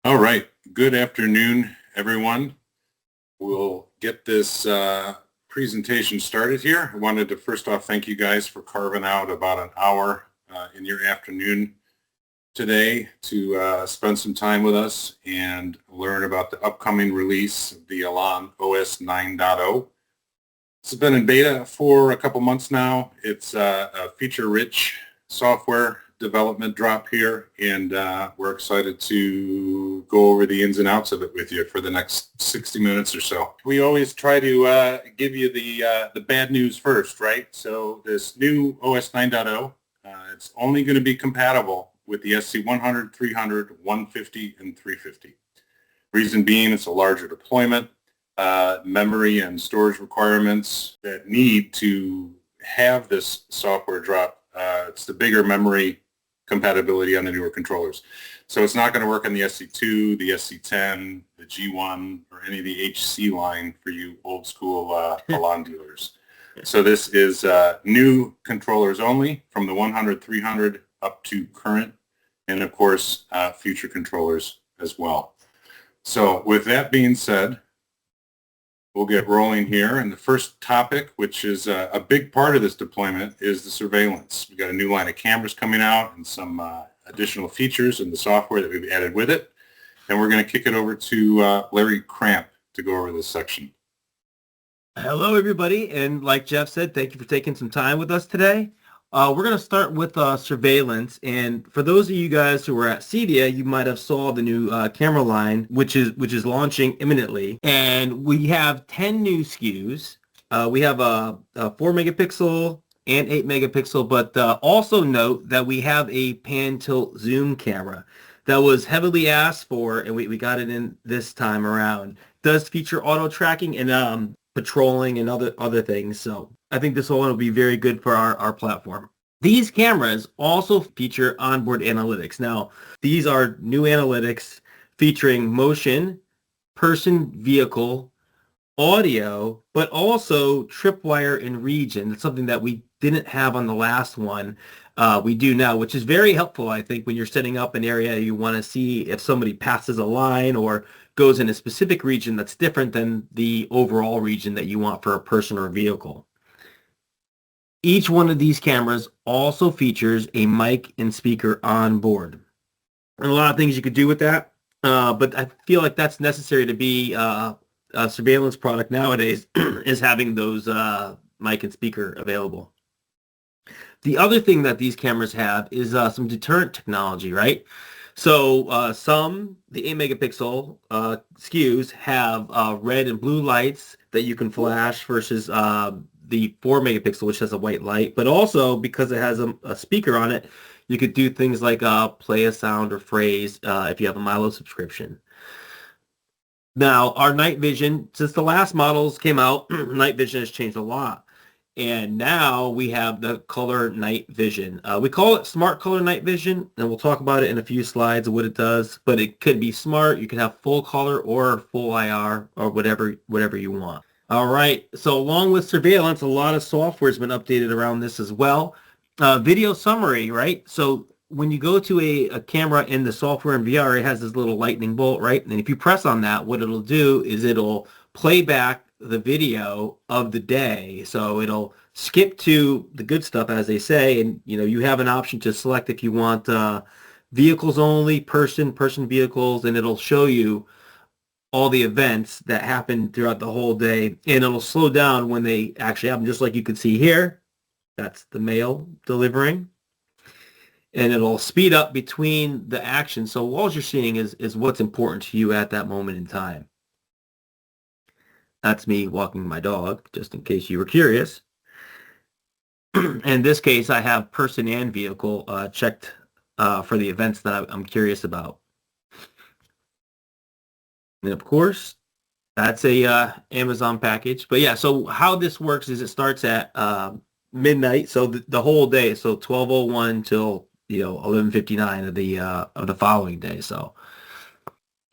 All right. Good afternoon, everyone. We'll get this presentation started here. I wanted to first off thank you guys for carving out about an hour in your afternoon today to spend some time with us and learn about the upcoming release of the ELAN OS 9.0. This has been in beta for a couple months now. It's a feature-rich software development drop here, and we're excited to go over the ins and outs of it with you for the next 60 minutes or so. We always try to give you the bad news first, right? So this new OS 9.0, it's only going to be compatible with the SC100, 300, 150, and 350. Reason being, it's a larger deployment. Memory and storage requirements that need to have this software drop. It's the bigger memory compatibility on the newer controllers. So it's not going to work on the SC2, the SC10, the G1, or any of the HC line for you old school ELAN dealers. So this is new controllers only from the 100, 300 up to current, and of course future controllers as well. So with that being said, we'll get rolling here. And the first topic, which is a big part of this deployment, is the surveillance. We've got a new line of cameras coming out and some additional features in the software that we've added with it. And we're going to kick it over to Larry Cramp to go over this section. Hello, everybody. And like Jeff said, thank you for taking some time with us today. We're going to start with surveillance, and for those of you guys who were at CEDIA, you might have saw the new camera line, which is launching imminently, and we have 10 new SKUs. We have a 4 megapixel and 8 megapixel, but also note that we have a pan tilt zoom camera that was heavily asked for, and we got it in this time around. It does feature auto tracking and patrolling and other things, so I think this one will be very good for our platform. These cameras also feature onboard analytics. Now, these are new analytics featuring motion, person, vehicle, audio, but also tripwire and region. It's something that we didn't have on the last one. We do now, which is very helpful, I think, when you're setting up an area you want to see if somebody passes a line or goes in a specific region that's different than the overall region that you want for a person or a vehicle. Each one of these cameras also features a mic and speaker on board. And a lot of things you could do with that, but I feel like that's necessary to be a surveillance product nowadays, is having those mic and speaker available. The other thing that these cameras have is some deterrent technology, right? So the 8 megapixel SKUs have red and blue lights that you can flash versus the 4 megapixel, which has a white light. But also, because it has a speaker on it, you could do things like play a sound or phrase if you have a Milo subscription. Now, our night vision, since the last models came out, night vision has changed a lot. And now we have the color night vision. We call it smart color night vision, and we'll talk about it in a few slides of what it does. But it could be smart. You can have full color or full IR or whatever you want. All right. So along with surveillance, a lot of software has been updated around this as well. Video summary, right? So when you go to a camera in the software in VR, it has this little lightning bolt, right? And if you press on that, what it'll do is it'll play back the video of the day. So it'll skip to the good stuff, as they say, and you have an option to select if you want vehicles only, person vehicles, and it'll show you all the events that happen throughout the whole day, and it'll slow down when they actually happen, just like you can see here. That's the mail delivering. And it'll speed up between the actions. So all you're seeing is what's important to you at that moment in time. That's me walking my dog, just in case you were curious. In this case, I have person and vehicle checked for the events that I'm curious about. And of course, that's a Amazon package. But yeah, so how this works is it starts at midnight, so the whole day, so 12:01 till 11:59 of the following day. So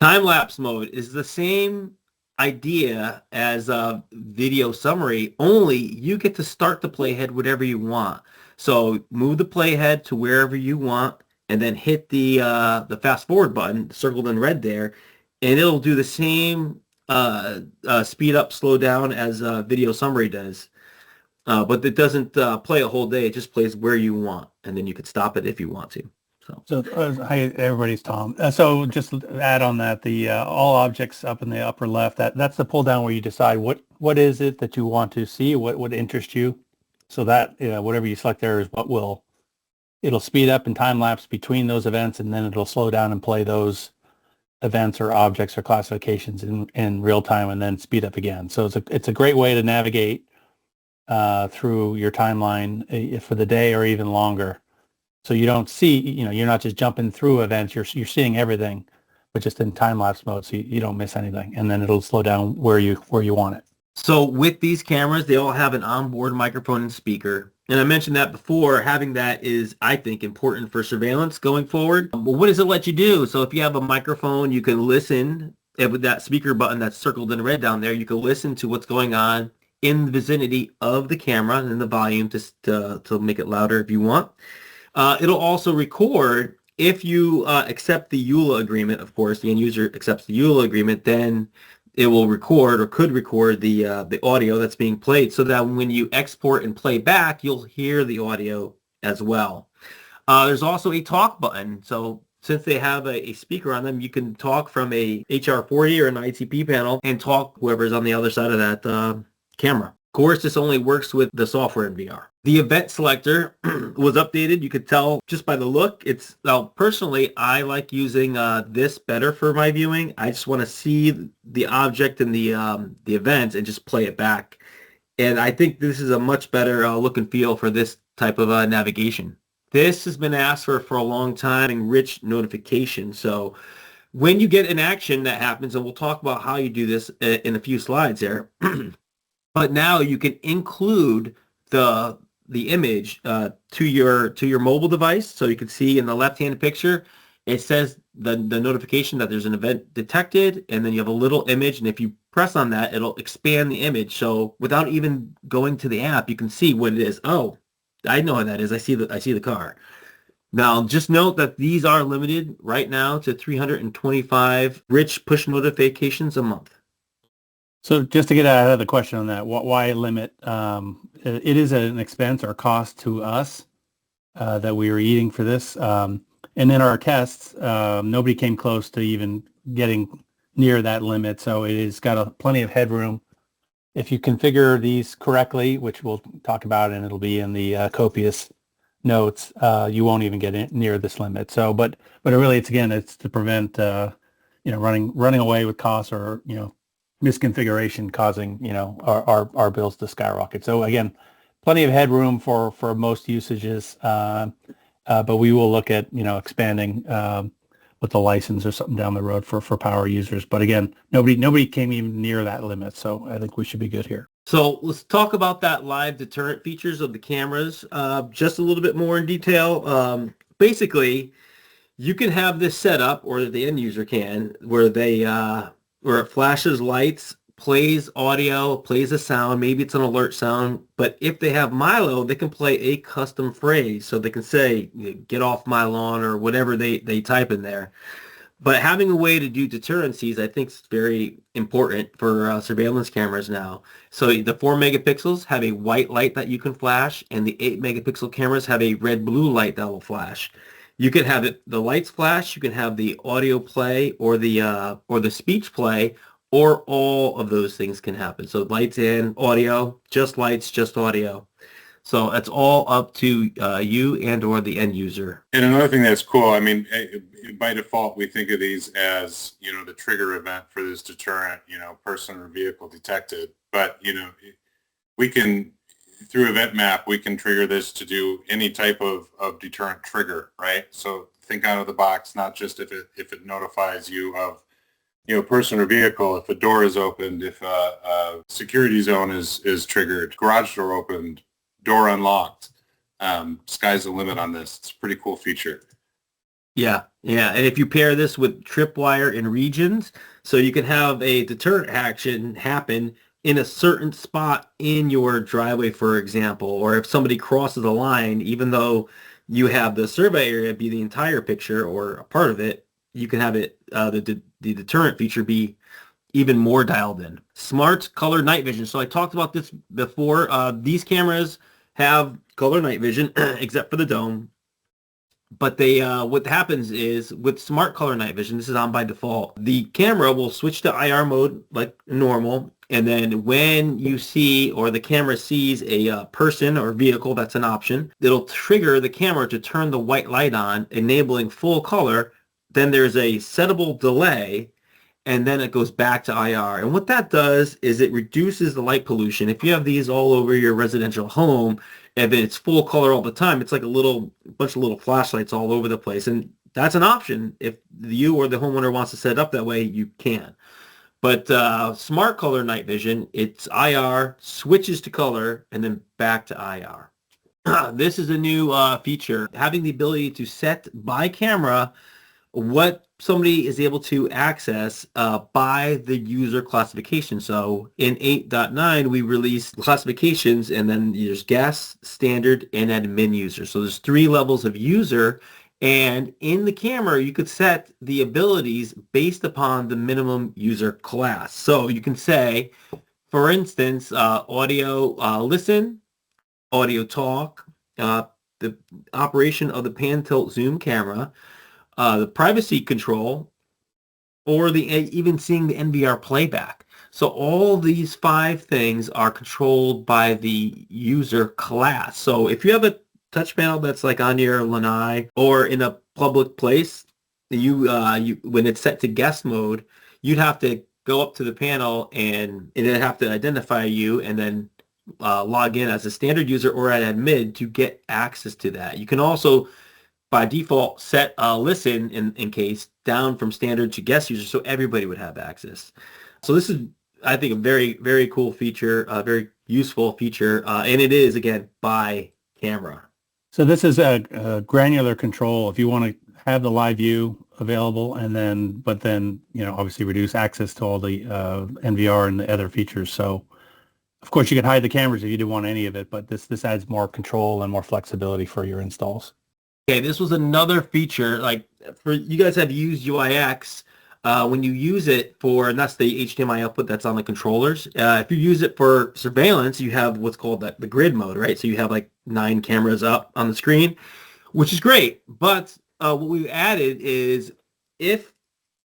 time lapse mode is the same idea as a video summary, only you get to start the playhead whatever you want. So move the playhead to wherever you want, and then hit the fast forward button circled in red there, and it'll do the same speed up, slow down as video summary does. But it doesn't play a whole day. It just plays where you want, and then you could stop it if you want to. So hi, everybody's Tom. So just add on that, the all objects up in the upper left, that's the pull down where you decide what is it that you want to see, what would interest you. So that, whatever you select there is what it'll speed up and time lapse between those events, and then it'll slow down and play those events or objects or classifications in real time, and then speed up again. So it's a great way to navigate through your timeline for the day or even longer. So you don't see, you're not just jumping through events, you're seeing everything, but just in time-lapse mode, so you don't miss anything. And then it'll slow down where you want it. So with these cameras, they all have an onboard microphone and speaker. And I mentioned that before, having that is, I think, important for surveillance going forward. But what does it let you do? So if you have a microphone, you can listen, and with that speaker button that's circled in red down there, you can listen to what's going on in the vicinity of the camera and the volume to make it louder if you want. It'll also record if you accept the EULA agreement. Of course, the end user accepts the EULA agreement, then it will record or could record the audio that's being played, so that when you export and play back, you'll hear the audio as well. There's also a talk button. So since they have a speaker on them, you can talk from a HR40 or an ITP panel and talk whoever's on the other side of that camera. Of course, this only works with the software in VR. The event selector was updated. You could tell just by the look. Personally, I like using this better for my viewing. I just want to see the object and the event and just play it back. And I think this is a much better look and feel for this type of navigation. This has been asked for a long time, rich notification. So when you get an action that happens, and we'll talk about how you do this in a few slides there, but now you can include the image to your mobile device, so you can see in the left-hand picture it says the notification that there's an event detected, and then you have a little image, and if you press on that, it'll expand the image. So without even going to the app, you can see what it is. Oh, I know what that is. I see the car. Now, just note that these are limited right now to 325 rich push notifications a month. So just to get out of the question on that, why limit? It is an expense or cost to us that we were eating for this. And in our tests, nobody came close to even getting near that limit. So it has got plenty of headroom. If you configure these correctly, which we'll talk about, and it'll be in the copious notes, you won't even get near this limit. So, but really, it's to prevent running away with costs or misconfiguration causing our bills to skyrocket. So again, plenty of headroom for most usages, but we will look at expanding with a license or something down the road for power users. But again, nobody came even near that limit, so I think we should be good here. So let's talk about that live deterrent features of the cameras just a little bit more in detail. Basically, you can have this set up, or the end user can, where it flashes lights, plays audio, plays a sound, maybe it's an alert sound, but if they have Milo, they can play a custom phrase. So they can say, get off my lawn, or whatever they type in there. But having a way to do deterrencies, I think, is very important for surveillance cameras now. So the 4 megapixels have a white light that you can flash, and the 8 megapixel cameras have a red-blue light that will flash. You can have the lights flash, you can have the audio play, or the speech play, or all of those things can happen. So lights and audio, just lights, just audio. So that's all up to you and or the end user. And another thing that's cool, I mean, by default, we think of these as, the trigger event for this deterrent, person or vehicle detected. But, we can, through event map, we can trigger this to do any type of deterrent trigger, right? So think out of the box, not just if it notifies you of, person or vehicle, if a door is opened, if a security zone is triggered, garage door opened, door unlocked. Sky's the limit on this. It's a pretty cool feature. Yeah. And if you pair this with tripwire in regions, so you can have a deterrent action happen in a certain spot in your driveway, for example, or if somebody crosses a line, even though you have the survey area be the entire picture or a part of it, you can have it the deterrent feature be even more dialed in. Smart color night vision. So I talked about this before. These cameras have color night vision, except for the dome. But they, what happens is with smart color night vision, this is on by default. The camera will switch to IR mode like normal, and then when you see or the camera sees a person or vehicle, that's an option. It'll trigger the camera to turn the white light on, enabling full color. Then there's a settable delay, and then it goes back to IR. And what that does is it reduces the light pollution. If you have these all over your residential home, and it's full color all the time, it's like a bunch of little flashlights all over the place. And that's an option. If you or the homeowner wants to set it up that way, you can. But smart color night vision, it's IR, switches to color, and then back to IR. This is a new feature, having the ability to set by camera what somebody is able to access by the user classification. So in 8.9, we released classifications, and then there's guest, standard, and admin user. So there's 3 levels of user, and in the camera, you could set the abilities based upon the minimum user class. So you can say, for instance, audio listen, audio talk, the operation of the pan tilt zoom camera, the privacy control, or the even seeing the NVR playback. So all these 5 things are controlled by the user class. So if you have a touch panel that's like on your lanai or in a public place, you when it's set to guest mode, you'd have to go up to the panel and it'd have to identify you and then log in as a standard user or at admin to get access to that. You can also by default set listen in case down from standard to guest user so everybody would have access. So this is, I think, a very, very cool feature, a very useful feature, and it is, again, by camera. So this is a granular control if you want to have the live view available but then, obviously reduce access to all the NVR and the other features. So of course you could hide the cameras if you didn't want any of it, but this adds more control and more flexibility for your installs. Okay, this was another feature, like for you guys have used UIX, when you use it for, and that's the HDMI output that's on the controllers. If you use it for surveillance, you have what's called the grid mode, right? So you have like 9 cameras up on the screen, which is great. But what we've added is if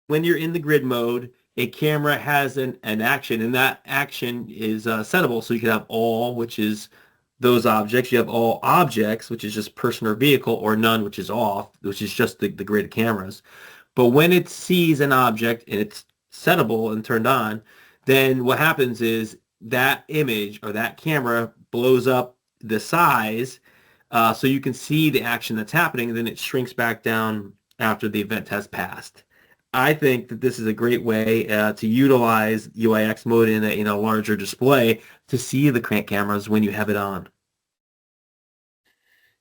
when you're in the grid mode, a camera has an action, and that action is settable. So you can have all, which is those objects. You have all objects, which is just person or vehicle, or none, which is off, which is just the grid cameras. But when it sees an object and it's settable and turned on, then what happens is that image or that camera blows up the size so you can see the action that's happening, and then it shrinks back down after the event has passed. I think that this is a great way to utilize UIX mode in a larger display to see the crank cameras when you have it on.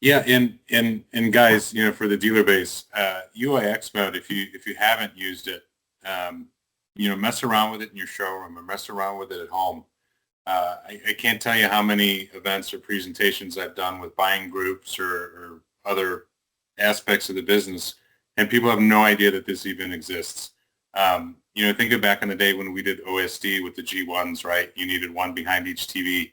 Yeah, and guys, for the dealer base, UIX mode, if you haven't used it, mess around with it in your showroom or mess around with it at home. I can't tell you how many events or presentations I've done with buying groups or other aspects of the business, and people have no idea that this even exists. Think of back in the day when we did OSD with the G1s, right? You needed one behind each TV.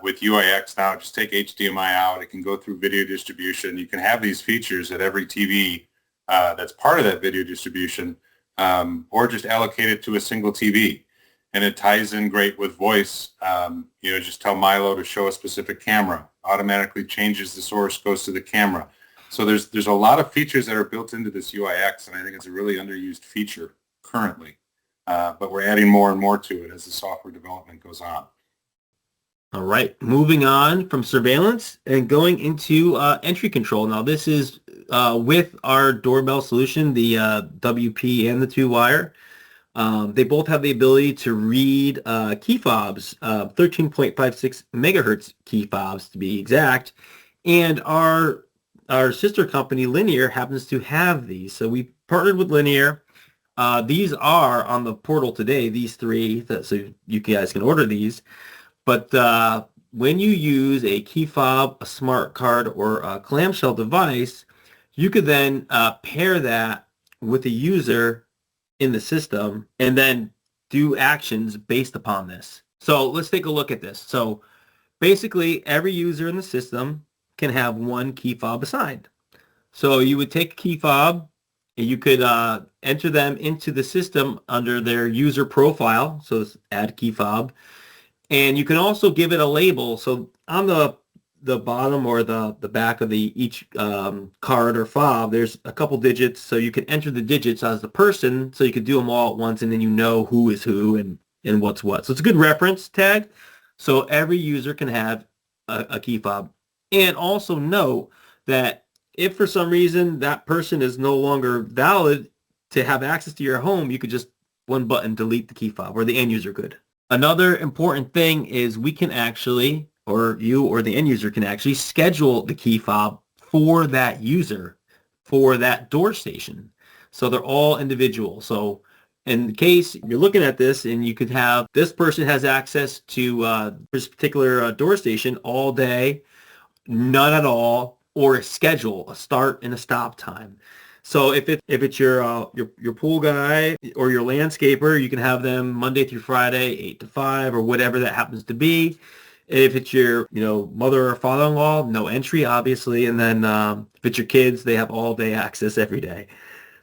With UIX now, just take HDMI out. It can go through video distribution. You can have these features at every TV that's part of that video distribution, or just allocate it to a single TV. And it ties in great with voice. Just tell Milo to show a specific camera. Automatically changes the source, goes to the camera. So there's a lot of features that are built into this UIX, and I think it's a really underused feature currently. But we're adding more and more to it as the software development goes on. All right, moving on from surveillance and going into entry control. Now this is with our doorbell solution, the WP and the 2-wire. They both have the ability to read key fobs, 13.56 megahertz key fobs to be exact. And our sister company, Linear, happens to have these. So we partnered with Linear. These are on the portal today, these 3, so you guys can order these. But when you use a key fob, a smart card, or a clamshell device, you could then pair that with a user in the system and then do actions based upon this. So let's take a look at this. So basically, every user in the system can have one key fob assigned. So you would take a key fob and you could enter them into the system under their user profile. So it's add key fob. And you can also give it a label. So on the bottom or the back of each card or fob, there's a couple digits. So you can enter the digits as the person. So you could do them all at once, and then you know who is who and what's what. So it's a good reference tag. So every user can have a key fob. And also note that if for some reason that person is no longer valid to have access to your home, you could just one button delete the key fob, or the end user could. Another important thing is we can actually, or you or the end user can actually schedule the key fob for that user for that door station. So they're all individual. So in case you're looking at this and you could have this person has access to this particular door station all day, none at all, or a schedule, a start and a stop time. So if it's your pool guy or your landscaper, you can have them Monday through Friday, 8 to 5, or whatever that happens to be. If it's your mother or father-in-law, no entry, obviously. And then if it's your kids, they have all day access every day.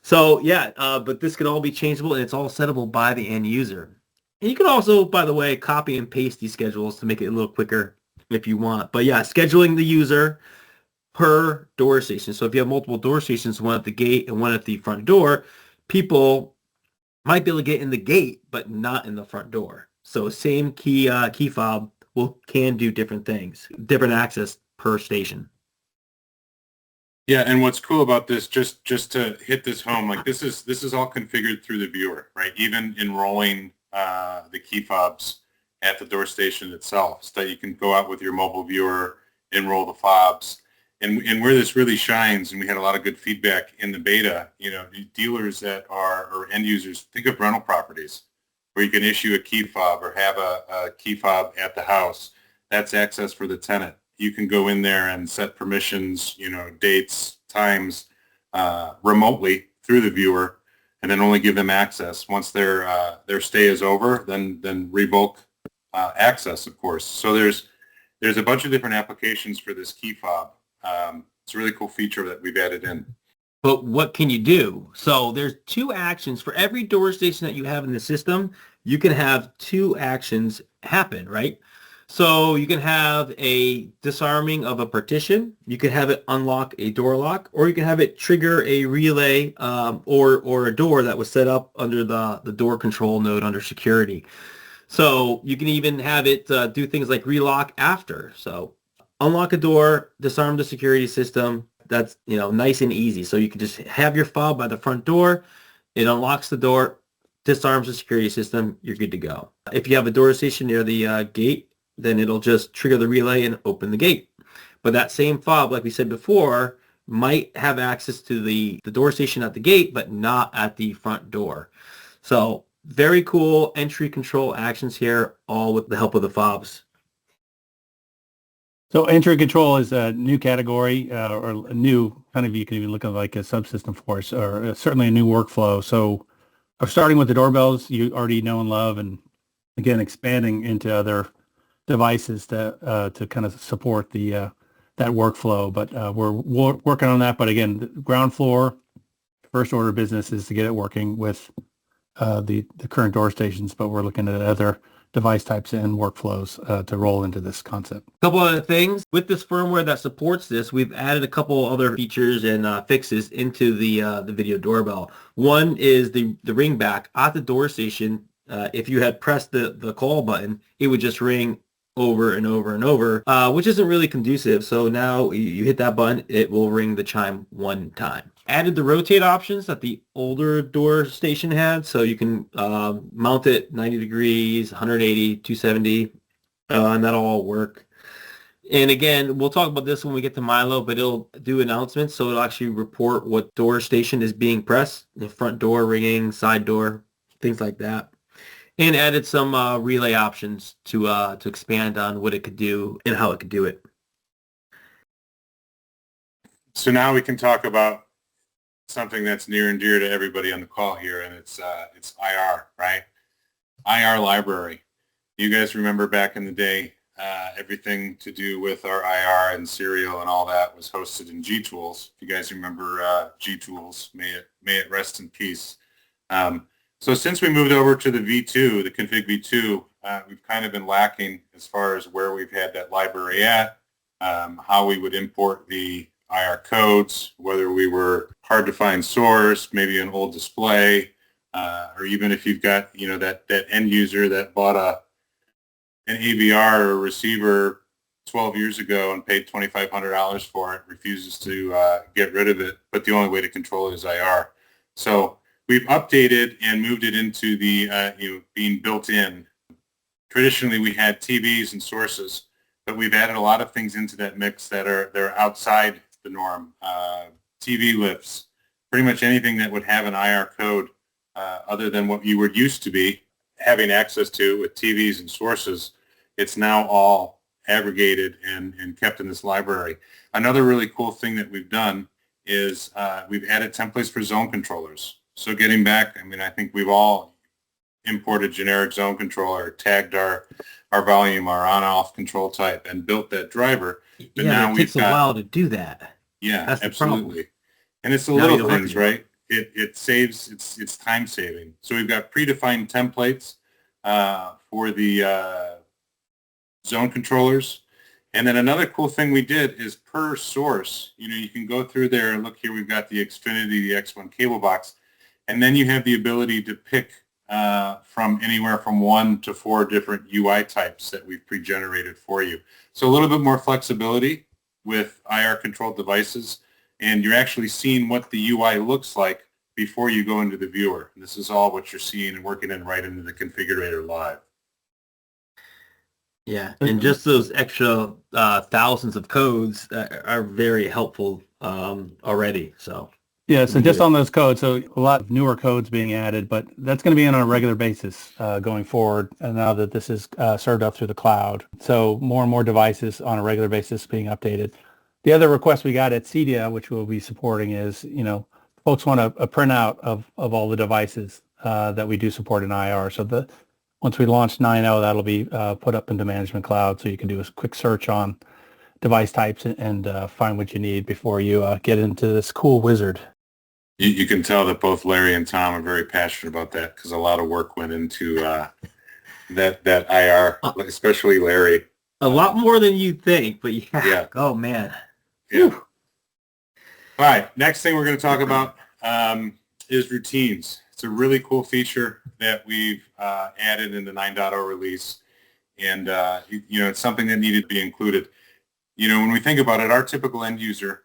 So yeah, but this can all be changeable, and it's all settable by the end user. And you can also, by the way, copy and paste these schedules to make it a little quicker if you want. But yeah, scheduling the user per door station. So if you have multiple door stations, one at the gate and one at the front door, people might be able to get in the gate, but not in the front door. So same key fob can do different things, different access per station. Yeah, and what's cool about this, just to hit this home, like this is all configured through the viewer, right? Even enrolling the key fobs at the door station itself, so that you can go out with your mobile viewer, enroll the fobs. And where this really shines, and we had a lot of good feedback in the beta, dealers that are, or end users, think of rental properties where you can issue a key fob or have a key fob at the house. That's access for the tenant. You can go in there and set permissions, dates, times, remotely through the viewer, and then only give them access. Once their stay is over, then revoke access, of course. So there's a bunch of different applications for this key fob. It's a really cool feature that we've added in. But what can you do? So there's 2 actions for every door station that you have in the system. You can have 2 actions happen, right? So you can have a disarming of a partition. You can have it unlock a door lock, or you can have it trigger a relay or a door that was set up under the door control node under security. So you can even have it do things like relock after. So unlock a door, disarm the security system. That's nice and easy. So you can just have your fob by the front door. It unlocks the door, disarms the security system. You're good to go. If you have a door station near the gate, then it'll just trigger the relay and open the gate. But that same fob, like we said before, might have access to the door station at the gate, but not at the front door. So very cool entry control actions here, all with the help of the fobs. So entry control is a new category or a new kind of, you can even look at like a subsystem for us, or certainly a new workflow. So starting with the doorbells you already know and love, and again, expanding into other devices to kind of support that workflow. But we're working on that. But again, the ground floor, first order of business is to get it working with the current door stations, but we're looking at other device types and workflows to roll into this concept. A couple other things with this firmware that supports this, we've added a couple other features and fixes into the video doorbell. One is the ring back at the door station. If you had pressed the call button, it would just ring over and over and over, which isn't really conducive. So now you hit that button, it will ring the chime one time. Added the rotate options that the older door station had, so you can mount it 90 degrees, 180, 270, and that'll all work. And again, we'll talk about this when we get to Milo, but it'll do announcements, so it'll actually report what door station is being pressed, the front door ringing, side door, things like that. And added some relay options to expand on what it could do and how it could do it. So now we can talk about something that's near and dear to everybody on the call here, and it's IR, right? IR library. You guys remember back in the day, everything to do with our IR and serial and all that was hosted in G-Tools. If you guys remember G-Tools, may it rest in peace. So since we moved over to the V2, the config V2, we've kind of been lacking as far as where we've had that library at, how we would import the IR codes, whether we were hard to find source, maybe an old display, or even if you've got, that end user that bought an AVR or a receiver 12 years ago and paid $2,500 for it, refuses to get rid of it, but the only way to control it is IR. So we've updated and moved it into the being built in. Traditionally, we had TVs and sources, but we've added a lot of things into that mix they're outside the norm. TV lifts, pretty much anything that would have an IR code other than what you were used to be having access to with TVs and sources. It's now all aggregated and kept in this library. Another really cool thing that we've done is we've added templates for zone controllers. So getting back, I think we've all imported generic zone controller, tagged our volume, our on-off control type, and built that driver. But now it takes a while to do that. Yeah, that's absolutely. And it's the now little things, right? It saves, it's time saving. So we've got predefined templates for the zone controllers. And then another cool thing we did is per source, you can go through there and look here, we've got the Xfinity, the X1 cable box, and then you have the ability to pick from anywhere from 1 to 4 different UI types that we've pre-generated for you. So a little bit more flexibility with IR controlled devices, and you're actually seeing what the UI looks like before you go into the viewer. And this is all what you're seeing and working in right into the configurator live. Yeah, and just those extra thousands of codes are very helpful already. So yeah, so just on those codes, so a lot of newer codes being added, but that's going to be on a regular basis going forward. And now that this is served up through the cloud, so more and more devices on a regular basis being updated. The other request we got at CEDIA, which we'll be supporting, is folks want a printout of all the devices that we do support in IR. So once we launch 9.0, that'll be put up into Management Cloud, so you can do a quick search on device types and find what you need before you get into this cool wizard. You can tell that both Larry and Tom are very passionate about that because a lot of work went into that IR, especially Larry. A lot more than you'd think, but yeah. Oh, man. Yeah. Whew. All right. Next thing we're going to talk about is routines. It's a really cool feature that we've added in the 9.0 release, and it's something that needed to be included. When we think about it, our typical end user,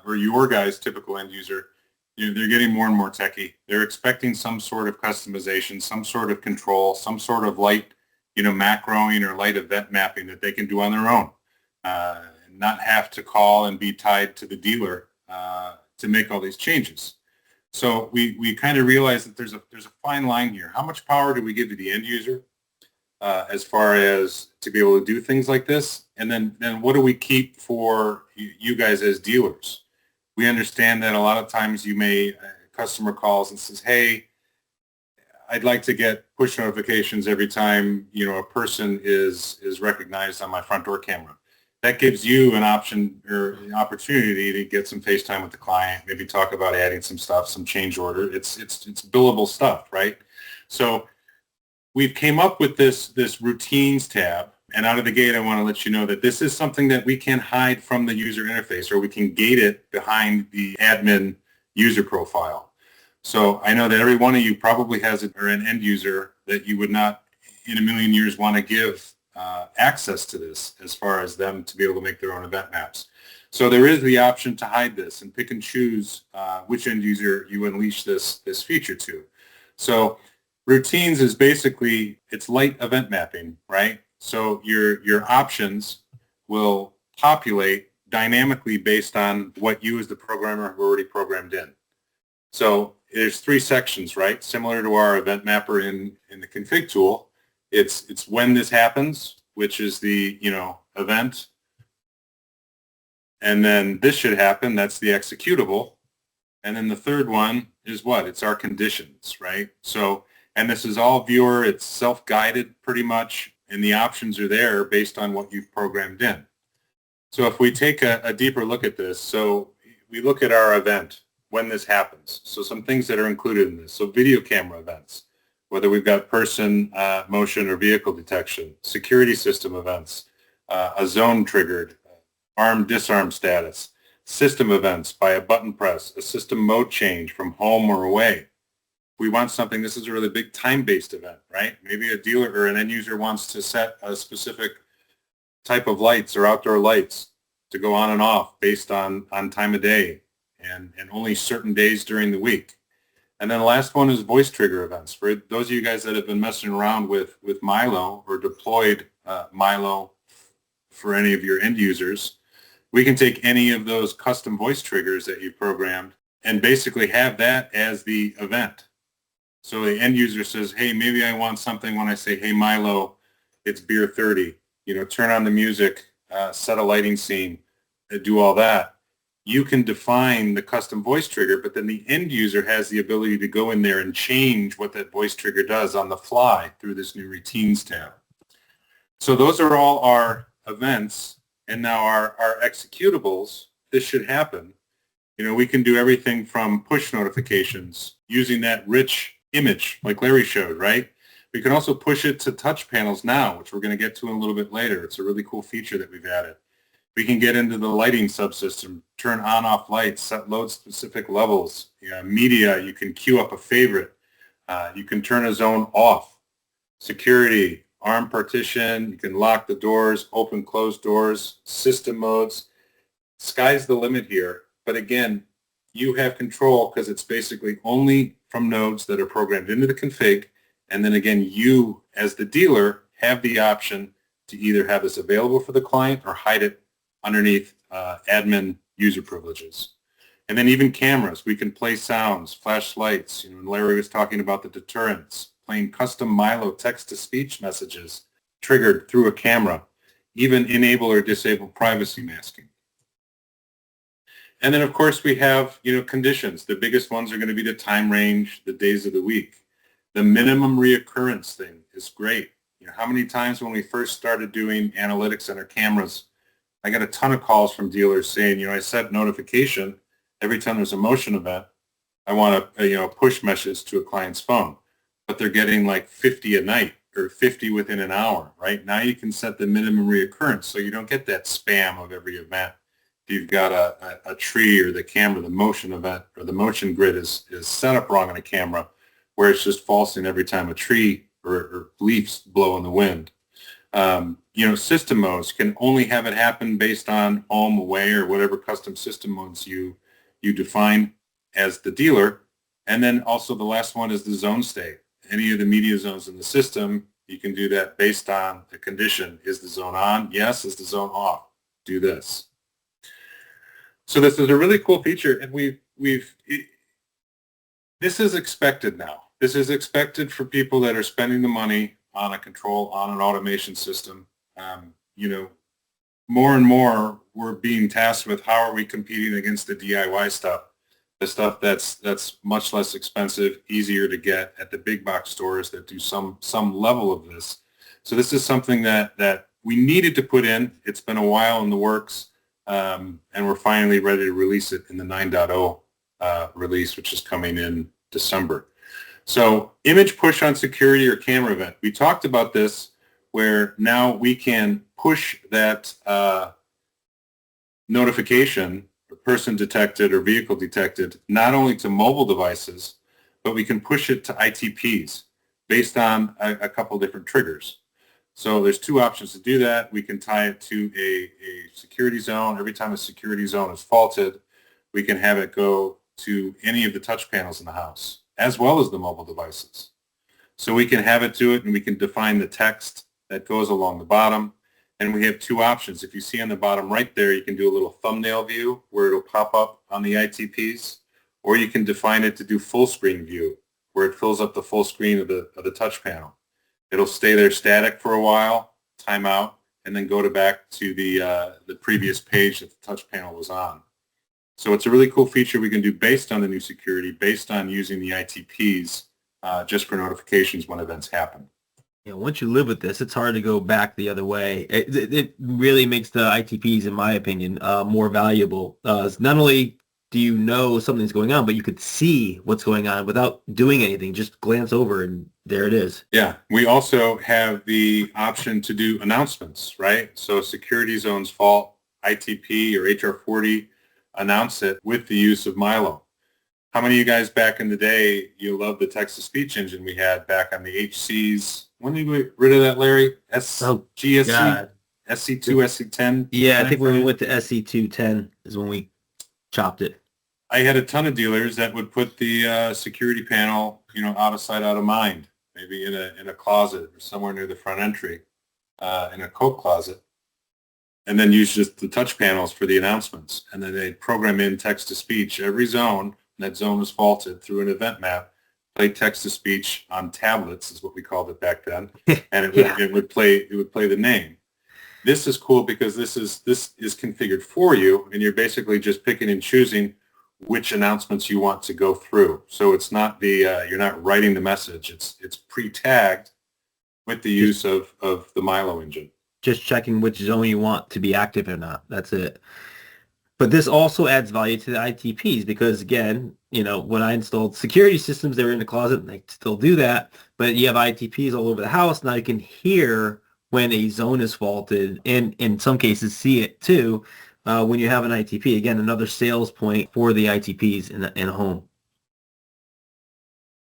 or your guys' typical end user, they're getting more and more techie. They're expecting some sort of customization, some sort of control, some sort of light, macroing or light event mapping that they can do on their own, not have to call and be tied to the dealer to make all these changes. So we kind of realize that there's a fine line here. How much power do we give to the end user as far as to be able to do things like this? And then what do we keep for you guys as dealers? We understand that a lot of times a customer calls and says, hey, I'd like to get push notifications every time, a person is recognized on my front door camera. That gives you an option or an opportunity to get some FaceTime with the client, maybe talk about adding some stuff, some change order. It's billable stuff, right? So we've came up with this routines tab, and out of the gate, I want to let you know that this is something that we can hide from the user interface, or we can gate it behind the admin user profile. So I know that every one of you probably has an end user that you would not in a million years want to give access to this as far as them to be able to make their own event maps. So there is the option to hide this and pick and choose which end user you unleash this feature to. So routines is basically, it's light event mapping, right? So your options will populate dynamically based on what you as the programmer have already programmed in. So there's three sections, right? Similar to our event mapper in the config tool. It's when this happens, which is the, event. And then this should happen. That's the executable. And then the third one is what? It's our conditions, right? So, and this is all viewer. It's self-guided pretty much. And the options are there based on what you've programmed in. So if we take a deeper look at this, so we look at our event, when this happens. So some things that are included in this. So video camera events, whether we've got person, motion, or vehicle detection, security system events, a zone triggered, arm disarm status, system events by a button press, a system mode change from home or away. We want something, this is a really big time-based event, right? Maybe a dealer or an end user wants to set a specific type of lights or outdoor lights to go on and off based on time of day and only certain days during the week. And then the last one is voice trigger events. For those of you guys that have been messing around with Milo or deployed Milo for any of your end users, we can take any of those custom voice triggers that you programmed and basically have that as the event. So the end user says, hey, maybe I want something when I say, hey, Milo, it's beer 30. Turn on the music, set a lighting scene, do all that. You can define the custom voice trigger, but then the end user has the ability to go in there and change what that voice trigger does on the fly through this new routines tab. So those are all our events. And now our executables, this should happen. We can do everything from push notifications using that rich image like Larry showed, right? We can also push it to touch panels now, which we're going to get to in a little bit later. It's a really cool feature that we've added. We can get into the lighting subsystem, turn on off lights, set load specific levels. Media, you can queue up a favorite. You can turn a zone off. Security, arm partition, you can lock the doors, open, close doors, system modes. Sky's the limit here. But again, you have control because it's basically only from nodes that are programmed into the config. And then again, you as the dealer have the option to either have this available for the client or hide it underneath admin user privileges. And then even cameras, we can play sounds, flash lights. Larry was talking about the deterrents, playing custom Milo text-to-speech messages triggered through a camera, even enable or disable privacy masking. And then, of course, we have, conditions. The biggest ones are going to be the time range, the days of the week. The minimum reoccurrence thing is great. How many times when we first started doing analytics on our cameras, I got a ton of calls from dealers saying, I set notification every time there's a motion event. I want a push message to a client's phone, but they're getting like 50 a night or 50 within an hour, right? Now you can set the minimum reoccurrence so you don't get that spam of every event. If you've got a tree or the camera, the motion event or the motion grid is set up wrong on a camera where it's just falsing every time a tree or leaves blow in the wind. System modes can only have it happen based on home, away, or whatever custom system modes you define as the dealer. And then also the last one is the zone state. Any of the media zones in the system, you can do that based on the condition. Is the zone on? Yes. Is the zone off? Do this. So this is a really cool feature, and this is expected now. This is expected for people that are spending the money on a control, on an automation system. More and more we're being tasked with how are we competing against the DIY stuff, the stuff that's much less expensive, easier to get at the big box stores that do some level of this. So this is something that we needed to put in. It's been a while in the works, and we're finally ready to release it in the 9.0 release, which is coming in December. So image push on security or camera event. We talked about this where now we can push that notification, or person detected or vehicle detected, not only to mobile devices, but we can push it to ITPs based on a couple different triggers. So there's two options to do that. We can tie it to a security zone. Every time a security zone is faulted, we can have it go to any of the touch panels in the house, as well as the mobile devices. So we can have it do it, and we can define the text that goes along the bottom. And we have two options. If you see on the bottom right there, you can do a little thumbnail view where it'll pop up on the ITPs, or you can define it to do full screen view, where it fills up the full screen of the touch panel. It'll stay there static for a while, time out, and then go back to the previous page that the touch panel was on. So it's a really cool feature we can do based on the new security, based on using the ITPs just for notifications when events happen. Yeah, once you live with this, it's hard to go back the other way. It really makes the ITPs, in my opinion, more valuable. Not only do you know something's going on, but you could see what's going on without doing anything. Just glance over and there it is. Yeah, we also have the option to do announcements, right? So security zones fault, ITP or HR40, announce it with the use of Milo. How many of you guys back in the day, you love the text-to-speech engine we had back on the HCs? When did we get rid of that, Larry? GSC, God. SC2, SC10? Yeah, I think when we went to SC210 is when we chopped it. I had a ton of dealers that would put the security panel, out of sight, out of mind, maybe in a closet or somewhere near the front entry, in a coat closet, and then use just the touch panels for the announcements. And then they program in text-to-speech every zone. That zone was faulted through an event map, play text-to-speech on tablets is what we called it back then, and it would play the name. This is cool because this is configured for you, and you're basically just picking and choosing which announcements you want to go through. So it's not you're not writing the message. It's pre-tagged with the use of the Milo engine. Just checking which zone you want to be active or not. That's it. But this also adds value to the ITPs because, again, when I installed security systems, they were in the closet, and they still do that. But you have ITPs all over the house. Now you can hear when a zone is faulted, and in some cases see it too when you have an ITP. Again, another sales point for the ITPs in a home.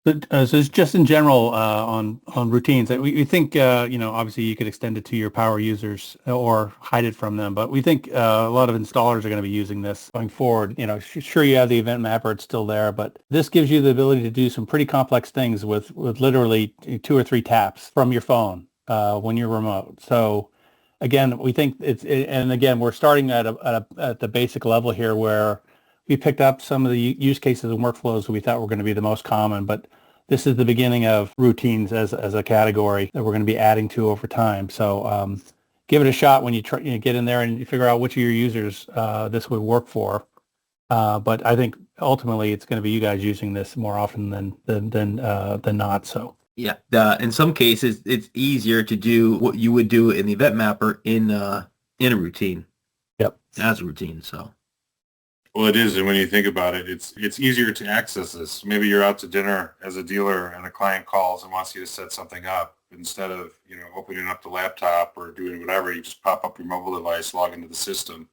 So just in general on routines, we think obviously you could extend it to your power users or hide it from them, but we think a lot of installers are going to be using this going forward. Sure, you have the event mapper; it's still there, but this gives you the ability to do some pretty complex things with literally 2 or 3 taps from your phone when you're remote. So again, we think and again we're starting at the basic level here where we picked up some of the use cases and workflows we thought were going to be the most common, but this is the beginning of routines as a category that we're going to be adding to over time. So give it a shot when you try, get in there and you figure out which of your users this would work for. But I think ultimately it's going to be you guys using this more often than not. So yeah, in some cases it's easier to do what you would do in the event mapper in a routine. Yep, as a routine. So. Well, it is, and when you think about it, it's easier to access this. Maybe you're out to dinner as a dealer, and a client calls and wants you to set something up. Instead of opening up the laptop or doing whatever, you just pop up your mobile device, log into the system,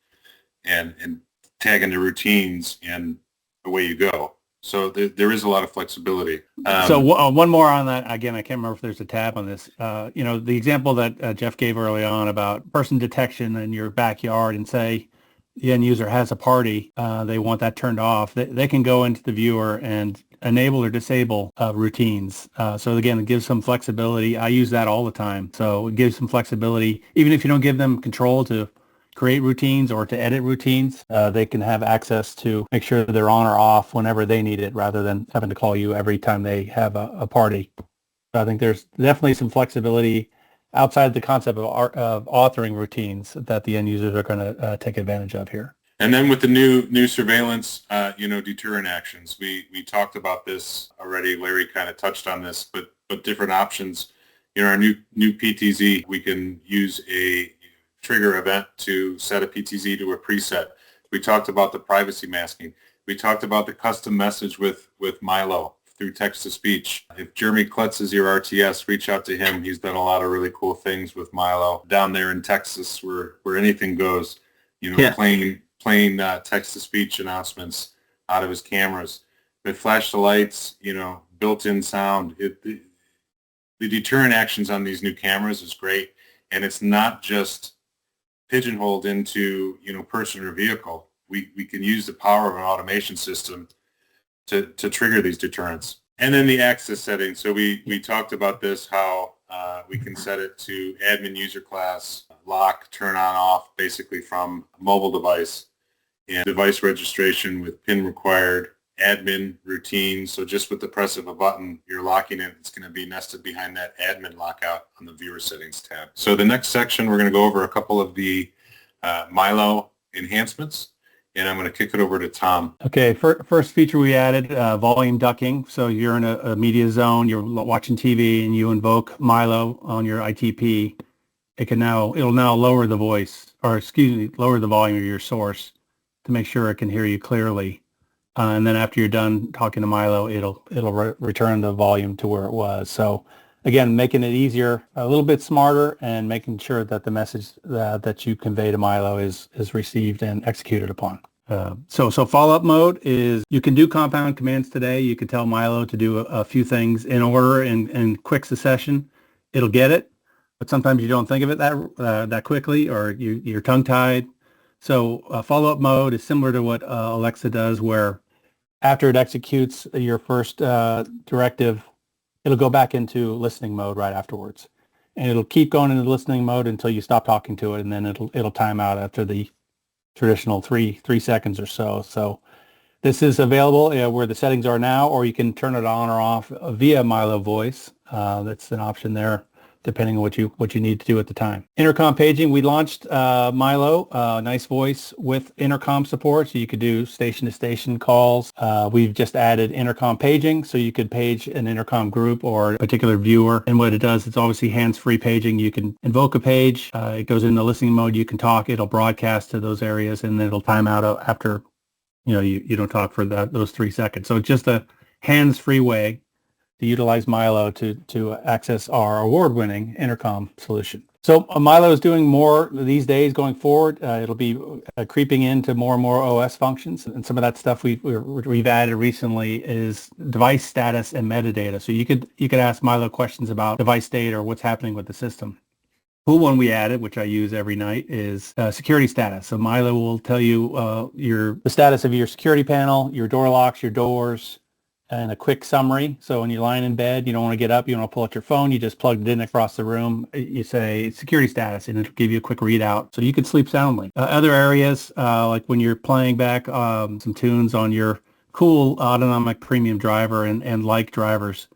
and tag into routines, and away you go. So there is a lot of flexibility. So one more on that. Again, I can't remember if there's a tab on this. The example that Jeff gave early on about person detection in your backyard, and say the end user has a party, they want that turned off, they can go into the viewer and enable or disable routines. So again, it gives some flexibility. I use that all the time. So it gives some flexibility. Even if you don't give them control to create routines or to edit routines, they can have access to make sure they're on or off whenever they need it, rather than having to call you every time they have a party. So I think there's definitely some flexibility outside the concept of authoring routines that the end users are going to take advantage of here. And then with the new surveillance, deterrent actions, we talked about this already. Larry kind of touched on this, but different options. Our new PTZ, we can use a trigger event to set a PTZ to a preset. We talked about the privacy masking. We talked about the custom message with Milo through text-to-speech. If Jeremy Klutz is your RTS, reach out to him. He's done a lot of really cool things with Milo down there in Texas where anything goes, playing text-to-speech announcements out of his cameras. They flash the lights, built-in sound. The deterrent actions on these new cameras is great, and it's not just pigeonholed into, person or vehicle. We can use the power of an automation system to trigger these deterrents. And then the access settings. So we talked about this, how we can set it to admin user class, lock, turn on, off, basically from a mobile device, and device registration with PIN required, admin routines. So just with the press of a button, you're locking it. It's going to be nested behind that admin lockout on the viewer settings tab. So the next section, we're going to go over a couple of the Milo enhancements, and I'm going to kick it over to Tom. Okay, first feature we added, volume ducking. So you're in a media zone, you're watching TV, and you invoke Milo on your ITP. It'll now lower the voice, or excuse me, lower the volume of your source to make sure it can hear you clearly. And then after you're done talking to Milo, it'll return the volume to where it was. So again, making it easier, a little bit smarter, and making sure that the message that you convey to Milo is received and executed upon. So follow-up mode is you can do compound commands today. You can tell Milo to do a few things in order in quick succession. It'll get it, but sometimes you don't think of it that quickly, or you're tongue-tied. So follow-up mode is similar to what Alexa does, where after it executes your first directive, it'll go back into listening mode right afterwards. And it'll keep going into listening mode until you stop talking to it, and then it'll time out after the traditional three seconds or so. So this is available where the settings are now, or you can turn it on or off via Milo voice. That's an option there, depending on what you need to do at the time. Intercom paging, we launched Milo, nice voice with intercom support, so you could do station-to-station calls. We've just added intercom paging, so you could page an intercom group or a particular viewer. And what it does, it's obviously hands-free paging. You can invoke a page, it goes into listening mode, you can talk, it'll broadcast to those areas, and then it'll time out after you don't talk for those 3 seconds. So it's just a hands-free way to utilize Milo to access our award-winning intercom solution. So Milo is doing more these days going forward. It'll be creeping into more and more OS functions, and some of that stuff we've added recently is device status and metadata. So you could ask Milo questions about device state or what's happening with the system. Cool one we added, which I use every night, is security status. So Milo will tell you the status of your security panel, your door locks, your doors, and a quick summary. So when you're lying in bed, you don't want to get up, you don't want to pull out your phone, you just plug it in across the room, you say security status, and it'll give you a quick readout so you can sleep soundly. Other areas, like when you're playing back some tunes on your cool autonomic premium driver and like drivers,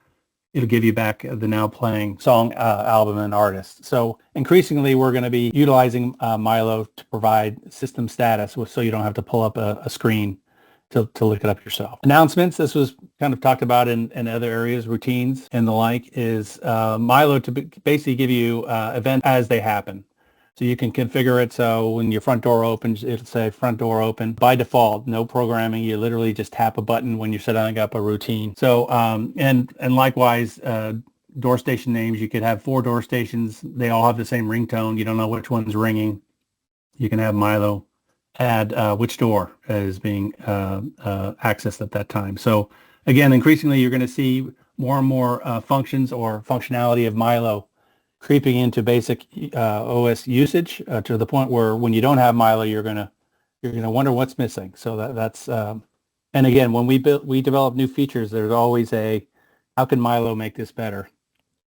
it'll give you back the now playing song, album, and artist. So increasingly, we're going to be utilizing Milo to provide system status so you don't have to pull up a screen to look it up yourself. Announcements, this was kind of talked about in other areas, routines and the like, is Milo to basically give you events as they happen. So you can configure it so when your front door opens, it'll say front door open. By default, no programming. You literally just tap a button when you're setting up a routine. So, and likewise, door station names, you could have 4 door stations. They all have the same ringtone. You don't know which one's ringing. You can have Milo add which door is being accessed at that time. So again, increasingly, you're going to see more and more functions or functionality of Milo creeping into basic OS usage to the point where when you don't have Milo, you're gonna wonder what's missing. So that's and again, when we develop new features, there's always a how can Milo make this better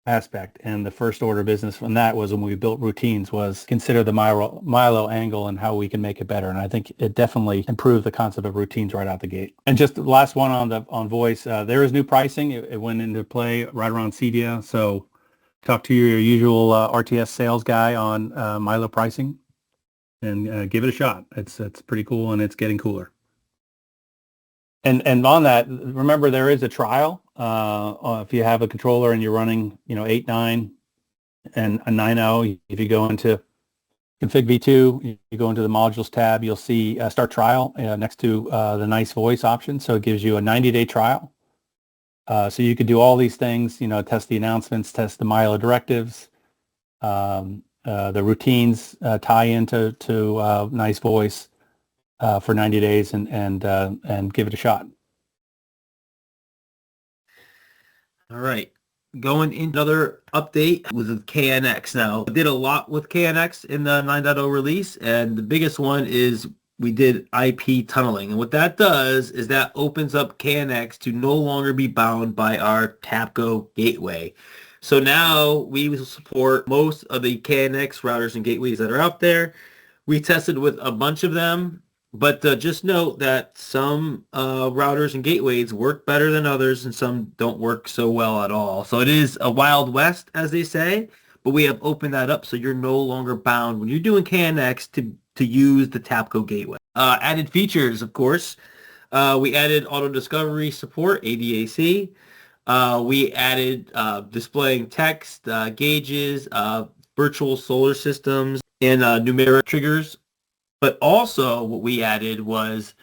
aspect. And the first order of business from that was when we built routines was consider the Milo angle and how we can make it better. And I think it definitely improved the concept of routines right out the gate. And just the last one on voice, there is new pricing. It went into play right around CEDIA. So talk to your usual RTS sales guy on Milo pricing and give it a shot. It's pretty cool, and it's getting cooler. And on that, remember there is a trial. If you have a controller and you're running 8.9 and a 9.0, if you go into config v2, you go into the modules tab, you'll see start trial next to the nice voice option. So it gives you a 90-day trial. So you could do all these things, test the announcements, test the Milo directives, the routines tie into nice voice for 90 days and give it a shot. All right. Going into another update with KNX now. I did a lot with KNX in the 9.0 release, and the biggest one is we did IP tunneling. And what that does is that opens up KNX to no longer be bound by our TAPCO gateway. So now we will support most of the KNX routers and gateways that are out there. We tested with a bunch of them. But just note that some routers and gateways work better than others and some don't work so well at all. So it is a wild west, as they say, but we have opened that up so you're no longer bound when you're doing KNX to use the Tapco gateway. Added features, of course. We added auto discovery support, ADAC. We added displaying text, gauges, virtual solar systems, and numeric triggers. But also what we added was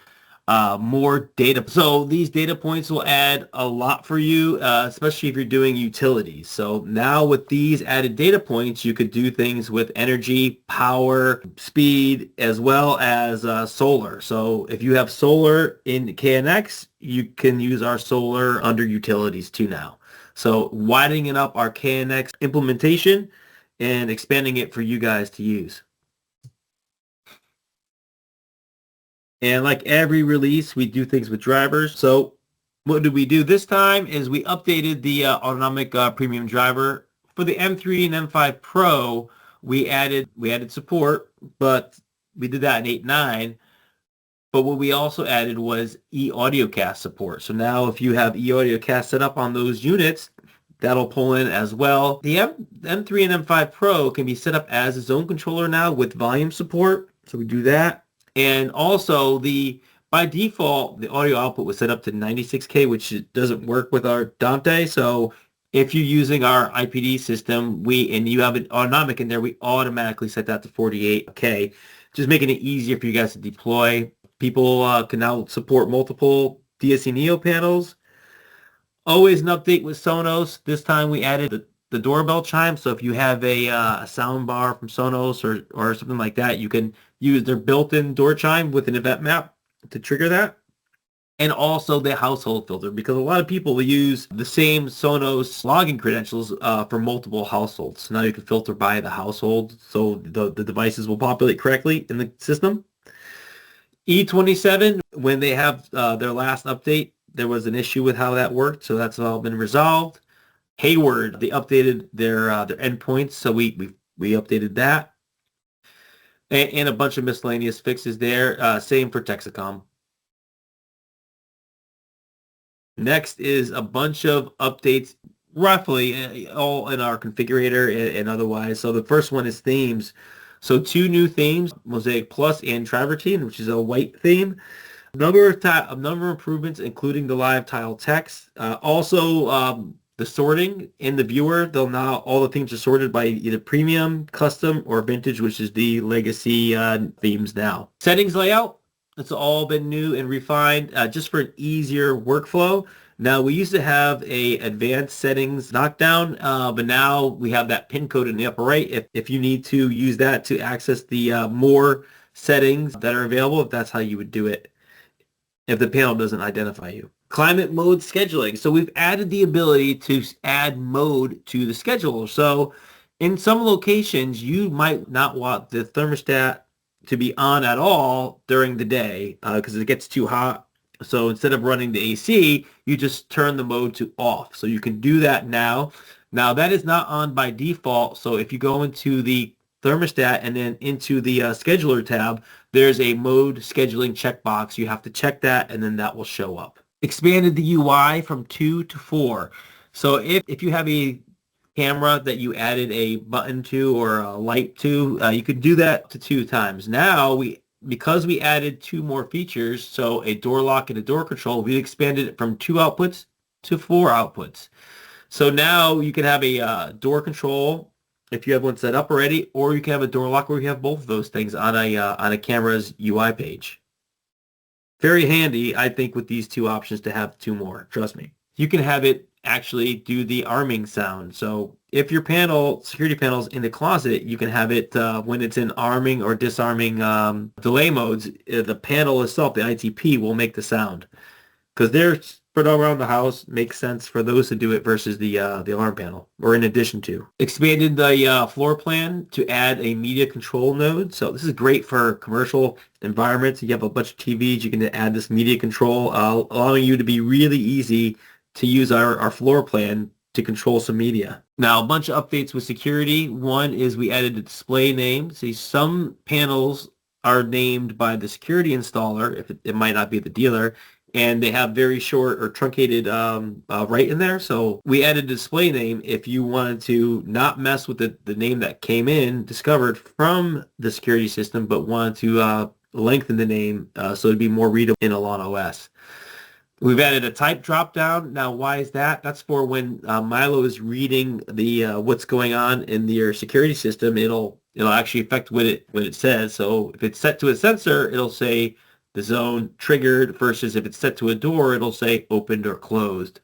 more data. So these data points will add a lot for you, especially if you're doing utilities. So now with these added data points, you could do things with energy, power, speed, as well as solar. So if you have solar in KNX, you can use our solar under utilities too now. So widening up our KNX implementation and expanding it for you guys to use. And like every release, we do things with drivers. So what did we do this time is we updated the autonomic premium driver. For the M3 and M5 Pro, we added support, but we did that in 8.9. But what we also added was eAudioCast support. So now if you have eAudioCast set up on those units, that'll pull in as well. The M3 and M5 Pro can be set up as its own controller now with volume support. So we do that. And also by default, the audio output was set up to 96K, which doesn't work with our Dante. So if you're using our IPD system, and you have an autonomic in there, we automatically set that to 48K, just making it easier for you guys to deploy. People can now support multiple DSC Neo panels. Always an update with Sonos. This time we added the doorbell chime. So if you have a sound bar from Sonos or something like that, you can use their built-in door chime with an event map to trigger that. And also the household filter, because a lot of people will use the same Sonos login credentials for multiple households. So now you can filter by the household so the devices will populate correctly in the system. E27, when they have their last update, there was an issue with how that worked, so that's all been resolved. Hayward, they updated their endpoints, so we updated that. And a bunch of miscellaneous fixes there. Same for Texacom. Next is a bunch of updates, roughly all in our configurator and otherwise. So the first one is themes. So 2 new themes, Mosaic Plus and Travertine, which is a white theme. A number of improvements, including the live tile text. Also, the sorting in the viewer, all the themes are sorted by either premium, custom, or vintage, which is the legacy themes now. Settings layout, it's all been new and refined just for an easier workflow. Now, we used to have a advanced settings knockdown, but now we have that pin code in the upper right. If you need to use that to access the more settings that are available, if that's how you would do it, if the panel doesn't identify you. Climate mode scheduling. So we've added the ability to add mode to the scheduler. So in some locations, you might not want the thermostat to be on at all during the day because it gets too hot. So instead of running the AC, you just turn the mode to off. So you can do that now. Now that is not on by default. So if you go into the thermostat and then into the scheduler tab, there's a mode scheduling checkbox. You have to check that and then that will show up. Expanded the UI from 2 to 4. So if you have a camera that you added a button to or a light to, you could do that to 2 times. Now, because we added 2 more features, so a door lock and a door control, we expanded it from 2 outputs to 4 outputs. So now you can have a door control if you have one set up already, or you can have a door lock where you have both of those things on a camera's UI page. Very handy, I think, with these 2 options to have 2 more. Trust me. You can have it actually do the arming sound. So if your security panel's in the closet, you can have it when it's in arming or disarming delay modes, the panel itself, the ITP, will make the sound. Because they're spread all around the house, makes sense for those to do it versus the alarm panel, or in addition to. Expanded the floor plan to add a media control node. So this is great for commercial environments. You have a bunch of TVs, you can add this media control, allowing you to be really easy to use our floor plan to control some media. Now, a bunch of updates with security. One is we added a display name. See, some panels are named by the security installer, if it might not be the dealer, and they have very short or truncated right in there. So we added a display name if you wanted to not mess with the name that came in, discovered from the security system, but wanted to lengthen the name so it'd be more readable in ELAN OS. We've added a type drop down. Now, why is that? That's for when Milo is reading the what's going on in your security system. It'll actually affect what it says. So if it's set to a sensor, it'll say the zone triggered, versus if it's set to a door, it'll say opened or closed.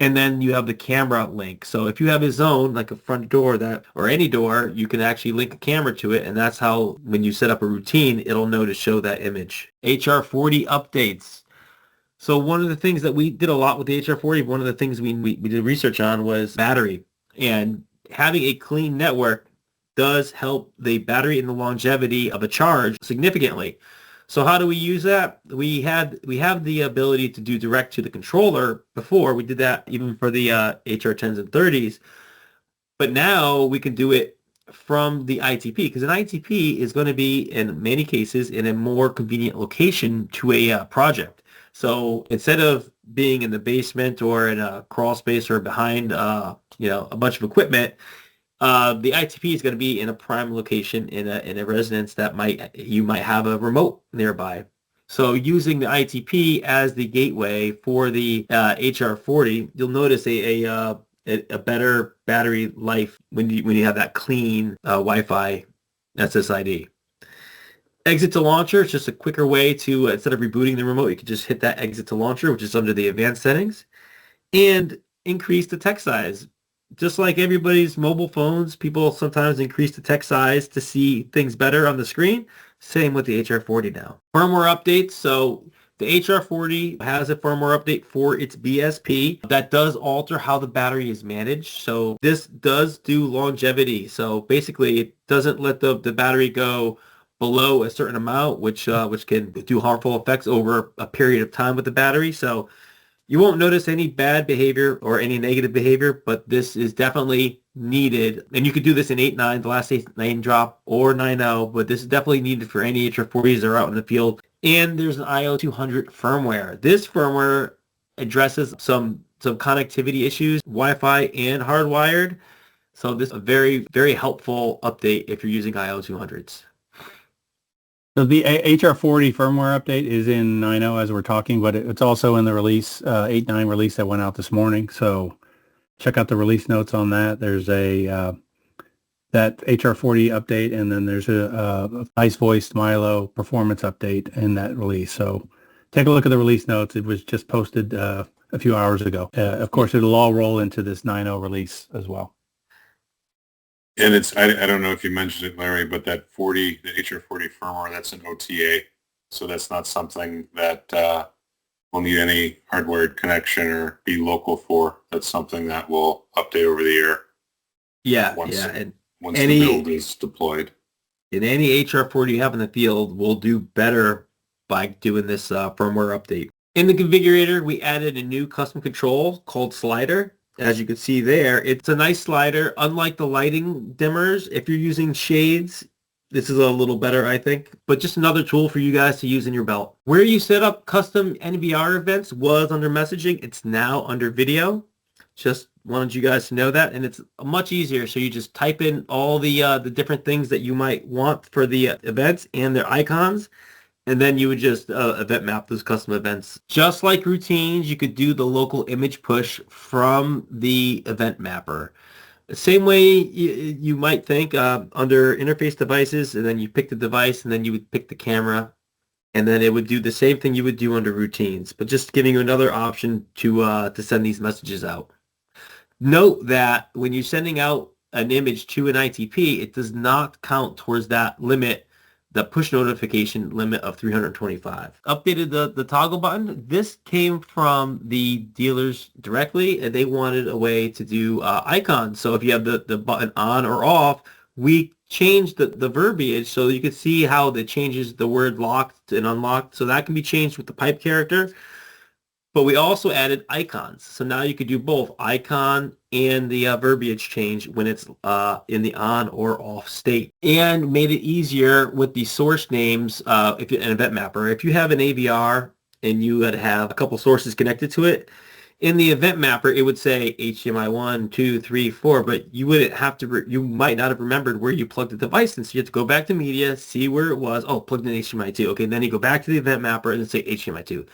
And then you have the camera link. So if you have a zone, like a front door or any door, you can actually link a camera to it. And that's how, when you set up a routine, it'll know to show that image. HR40 updates. So one of the things that we did a lot with the HR40, one of the things we did research on was battery. And having a clean network does help the battery and the longevity of a charge significantly. So how do we use that? We have the ability to do direct to the controller before. We did that even for the HR10s and 30s. But now we can do it from the ITP, because an ITP is going to be, in many cases, in a more convenient location to a project. So instead of being in the basement or in a crawl space or behind a bunch of equipment, the ITP is going to be in a prime location in a residence that you might have a remote nearby. So using the ITP as the gateway for the HR40, you'll notice a better battery life when you have that clean Wi-Fi SSID. Exit to launcher is just a quicker way to, instead of rebooting the remote, you can just hit that exit to launcher, which is under the advanced settings, and increase the text size. Just like everybody's mobile phones, people sometimes increase the text size to see things better on the screen. Same with the HR40 now. Firmware updates. So the HR40 has a firmware update for its BSP that does alter how the battery is managed. So this does do longevity. So basically, it doesn't let the battery go below a certain amount, which can do harmful effects over a period of time with the battery. So you won't notice any bad behavior or any negative behavior, but this is definitely needed. And you could do this in 8.9, the last 8.9 drop, or 9.0, but this is definitely needed for any HR40s that are out in the field. And there's an IO200 firmware. This firmware addresses some connectivity issues, Wi-Fi and hardwired. So this is a very, very helpful update if you're using IO200s. So the HR40 firmware update is in 9.0 as we're talking, but it's also in the release 8.9 release that went out this morning. So check out the release notes on that. There's that HR40 update, and then there's a nice voiced Milo performance update in that release. So take a look at the release notes. It was just posted a few hours ago. Of course, it'll all roll into this 9.0 release as well. And it's, I don't know if you mentioned it, Larry, but the HR40 firmware, that's an OTA. So that's not something that will need any hardwired connection or be local for. That's something that will update over the air. Once the build is deployed. And any HR40 you have in the field will do better by doing this firmware update. In the configurator, we added a new custom control called slider. As you can see there, it's a nice slider. Unlike the lighting dimmers, if you're using shades, this is a little better, I think. But just another tool for you guys to use in your belt. Where you set up custom NVR events was under messaging. It's now under video. Just wanted you guys to know that. And it's much easier. So you just type in all the different things that you might want for the events and their icons. And then you would just event map those custom events. Just like routines, you could do the local image push from the event mapper. The same way you might think under interface devices, and then you pick the device, and then you would pick the camera, and then it would do the same thing you would do under routines, but just giving you another option to send these messages out. Note that when you're sending out an image to an ITP, it does not count towards that limit, the push notification limit of 325. Updated the toggle button. This came from the dealers directly, and they wanted a way to do icons. So if you have the button on or off, we changed the verbiage so you can see how it changes the word locked and unlocked. So that can be changed with the pipe character. But we also added icons. So now you could do both icon and the verbiage change when it's in the on or off state. And made it easier with the source names if you're an event mapper. If you have an AVR and you would have a couple sources connected to it, in the event mapper, it would say HDMI 1, 2, 3, 4, but you wouldn't have to, you might not have remembered where you plugged the device in. So you have to go back to media, see where it was. Oh, plugged in HDMI 2. Okay, then you go back to the event mapper and say HDMI 2.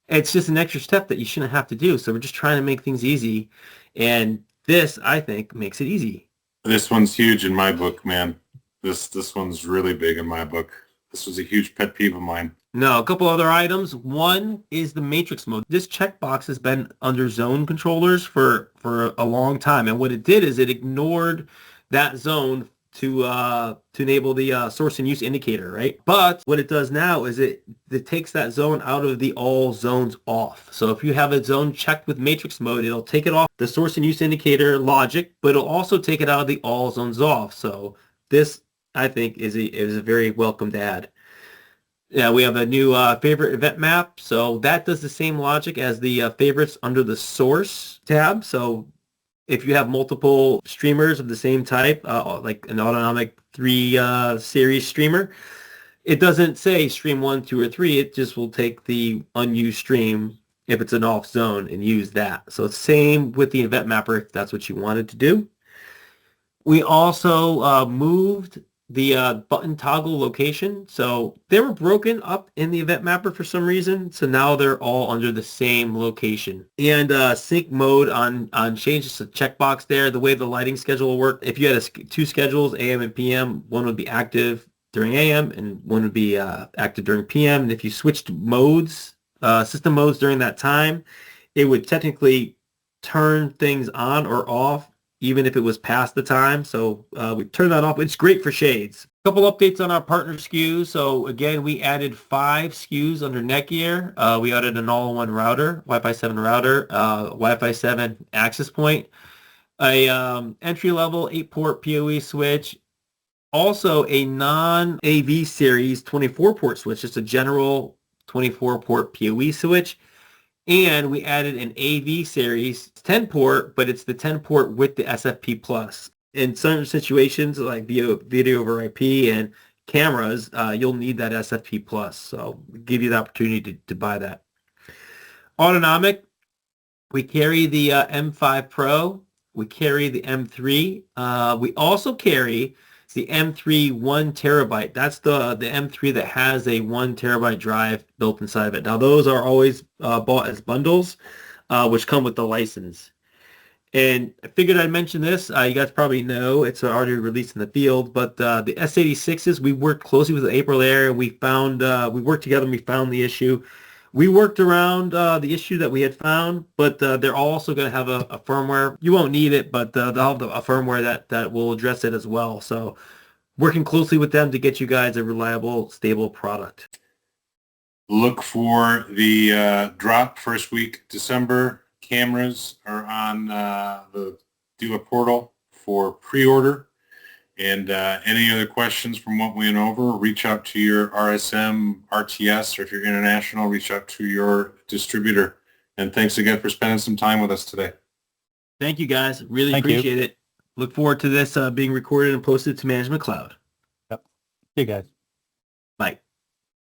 It's just an extra step that you shouldn't have to do. So we're just trying to make things easy. And this, I think, makes it easy. This one's huge in my book, man. This one's really big in my book. This was a huge pet peeve of mine. No, a couple other items. One is the matrix mode. This checkbox has been under zone controllers for a long time. And what it did is it ignored that zone to enable the source and use indicator, right? But what it does now is it takes that zone out of the all zones off. So if you have a zone checked with matrix mode, it'll take it off the source and use indicator logic, but it'll also take it out of the all zones off. So this, I think, is a very welcomed add. Yeah, we have a new favorite event map. So that does the same logic as the favorites under the source tab. So if you have multiple streamers of the same type, like an autonomic 3 series streamer, it doesn't say stream 1, 2, or 3. It just will take the unused stream if it's an off zone and use that. So same with the event mapper if that's what you wanted to do. We also moved the button toggle location. So they were broken up in the event mapper for some reason. So now they're all under the same location. And sync mode on change, just a checkbox there. The way the lighting schedule will work, if you had two schedules, AM and PM, one would be active during AM and one would be active during PM. And if you switched modes, system modes during that time, it would technically turn things on or off even if it was past the time. So we turned that off. It's great for shades. A couple updates on our partner SKUs. So again, we added 5 SKUs under Netgear. We added an all-in-one router, Wi-Fi 7 router, Wi-Fi 7 access point, a entry-level 8-port PoE switch, also a non-AV series 24-port switch, just a general 24-port PoE switch. And we added an AV series 10-port, but it's the 10-port with the SFP plus. In certain situations like video over IP and cameras, you'll need that SFP plus. So we give you the opportunity to buy that. Autonomic, we carry the M5 Pro. We carry the M3. We also carry the M3 1 terabyte. That's the M3 that has a 1 terabyte drive built inside of it. Now those are always bought as bundles, which come with the license. And I figured I'd mention this. You guys probably know it's already released in the field, but the S86s, we worked closely with April Air, and we found we worked together and we found the issue. We worked around the issue that we had found, but they're also going to have a firmware. You won't need it, but they'll have a firmware that will address it as well. So working closely with them to get you guys a reliable, stable product. Look for the drop first week December. Cameras are on the DUA portal for pre-order. And any other questions from what we went over, reach out to your RSM, RTS, or if you're international, reach out to your distributor. And thanks again for spending some time with us today. Thank you, guys. Really appreciate it. Look forward to this being recorded and posted to Management Cloud. Yep. See you guys.